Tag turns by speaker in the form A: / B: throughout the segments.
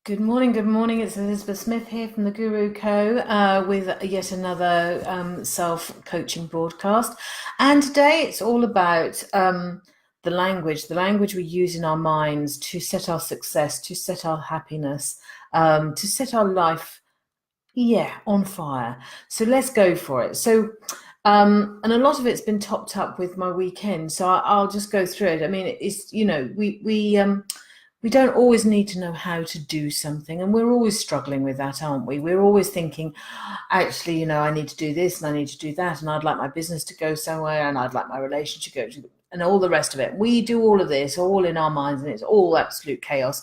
A: Good morning, good morning. It's Elizabeth Smith here from the Guru Co. With yet another self-coaching broadcast. And today it's all about the language we use in our minds to set our success, to set our happiness, to set our life, on fire. So let's go for it. And a lot of it's been topped up with my weekend. So I'll just go through it. I mean, it's, we don't always need to know how to do something, and we're always struggling with that, aren't we? We're always thinking, actually, I need to do this and I need to do that, and I'd like my business to go somewhere, and I'd like my relationship to go to, and all the rest of it. We do all of this all in our minds, and it's all absolute chaos.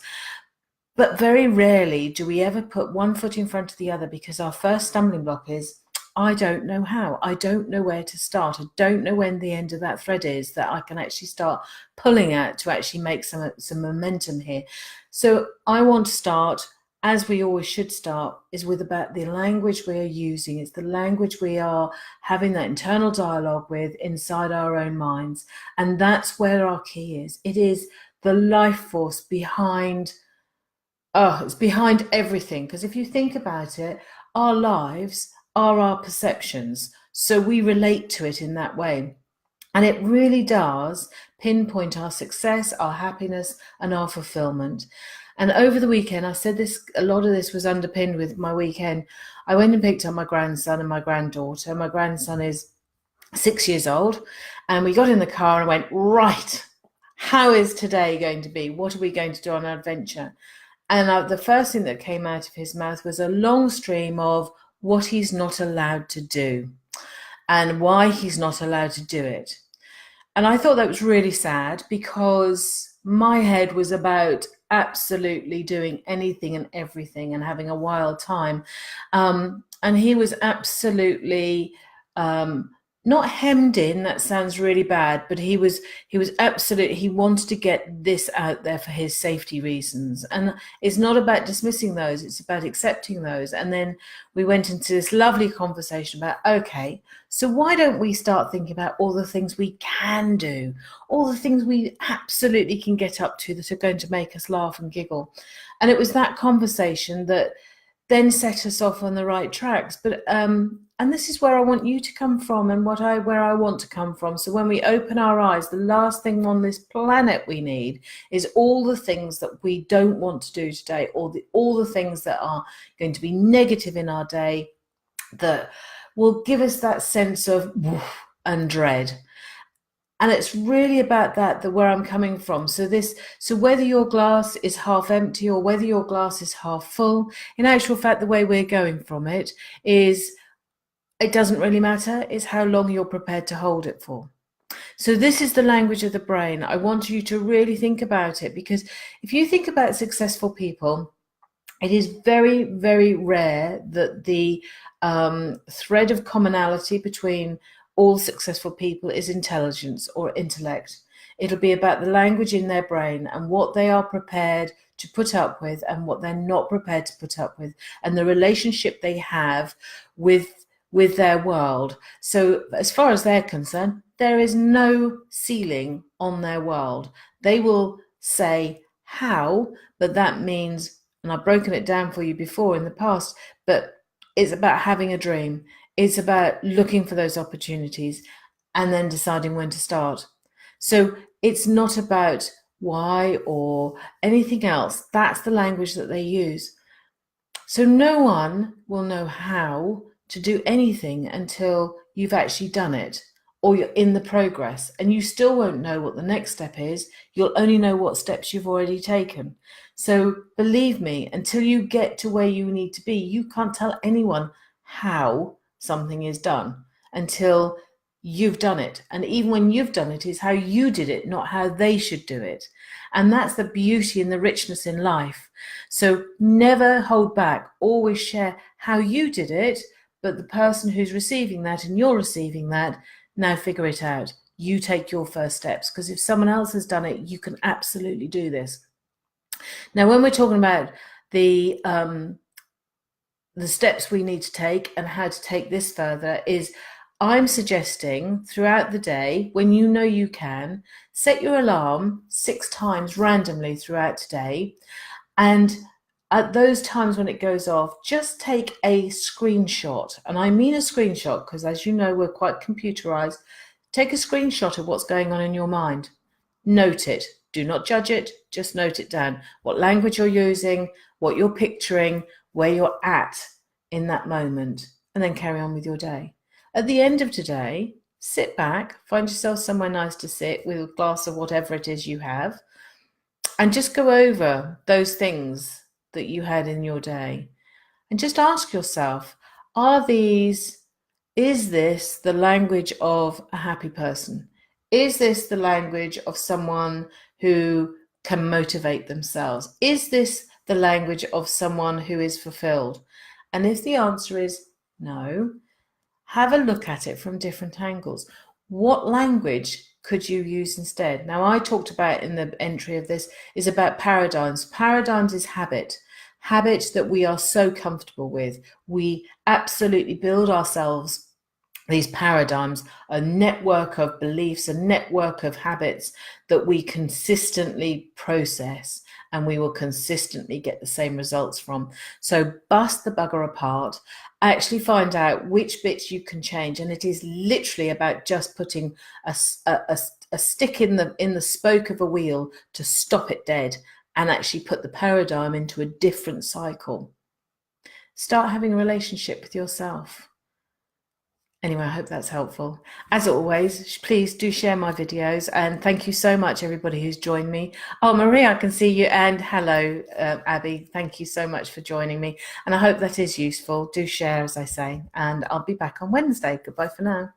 A: But very rarely do we ever put one foot in front of the other, because our first stumbling block is, I don't know how. I don't know where to start. I don't know when the end of that thread is that I can actually start pulling at to actually make some momentum here. So I want to start, as we always should start, is with about the language we are using. It's the language we are having that internal dialogue with inside our own minds. And that's where our key is. It is the life force behind, it's behind everything. Because if you think about it, our lives are our perceptions. So we relate to it in that way. And it really does pinpoint our success, our happiness, and our fulfillment. And over the weekend, I said this, a lot of this was underpinned with my weekend. I went and picked up my grandson and my granddaughter. My grandson is 6 years old. And we got in the car and went, right, how is today going to be? What are we going to do on an adventure? And the first thing that came out of his mouth was a long stream of what he's not allowed to do and why he's not allowed to do it. And I thought that was really sad, because my head was about absolutely doing anything and everything and having a wild time. And he was absolutely not hemmed in, that sounds really bad, but he was absolutely, he wanted to get this out there for his safety reasons. And it's not about dismissing those, it's about accepting those. And then we went into this lovely conversation about, okay, so why don't we start thinking about all the things we can do, all the things we absolutely can get up to that are going to make us laugh and giggle. And it was that conversation that then set us off on the right tracks. But and this is where I want you to come from, and where I want to come from. So when we open our eyes, the last thing on this planet we need is all the things that we don't want to do today, or all the things that are going to be negative in our day, that will give us that sense of woof and dread. And it's really about that where I'm coming from. So whether your glass is half empty or whether your glass is half full, in actual fact, the way we're going from it is, it doesn't really matter. It's how long you're prepared to hold it for. So this is the language of the brain. I want you to really think about it, because if you think about successful people, it is very, very rare that the thread of commonality between all successful people is intelligence or intellect. It'll be about the language in their brain and what they are prepared to put up with and what they're not prepared to put up with, and the relationship they have with their world. So as far as they're concerned, there is no ceiling on their world. They will say how, but that means, and I've broken it down for you before in the past, but it's about having a dream. It's about looking for those opportunities and then deciding when to start. So it's not about why or anything else. That's the language that they use. So no one will know how to do anything until you've actually done it, or you're in the progress, and you still won't know what the next step is. You'll only know what steps you've already taken. So believe me, until you get to where you need to be, you can't tell anyone how something is done until you've done it. And even when you've done it, is how you did it, not how they should do it. And that's the beauty and the richness in life. So never hold back. Always share how you did it, but the person who's receiving that and you're receiving that, now figure it out. You take your first steps, because if someone else has done it, you can absolutely do this. Now, when we're talking about the steps we need to take and how to take this further, is I'm suggesting throughout the day, when you know you can, set your alarm 6 times randomly throughout today, and at those times when it goes off, just take a screenshot. And I mean a screenshot because, as you know, we're quite computerized. Take a screenshot of what's going on in your mind. Note it. Do not judge it. Just note it down. What language you're using, what you're picturing, where you're at in that moment, and then carry on with your day. At the end of today, sit back, find yourself somewhere nice to sit with a glass of whatever it is you have, and just go over those things that you had in your day. And just ask yourself, is this the language of a happy person? Is this the language of someone who can motivate themselves? Is this the language of someone who is fulfilled? And if the answer is no, have a look at it from different angles. What language could you use instead? Now, I talked about in the entry of this is about paradigms. Paradigms is habits that we are so comfortable with. We absolutely build ourselves these paradigms, a network of beliefs, a network of habits that we consistently process and we will consistently get the same results from. So bust the bugger apart, actually find out which bits you can change. And it is literally about just putting a stick in the spoke of a wheel to stop it dead and actually put the paradigm into a different cycle. Start having a relationship with yourself. Anyway, I hope that's helpful. As always, please do share my videos, and thank you so much, everybody who's joined me. Oh, Maria, I can see you, and hello, Abby. Thank you so much for joining me, and I hope that is useful. Do share, as I say, and I'll be back on Wednesday. Goodbye for now.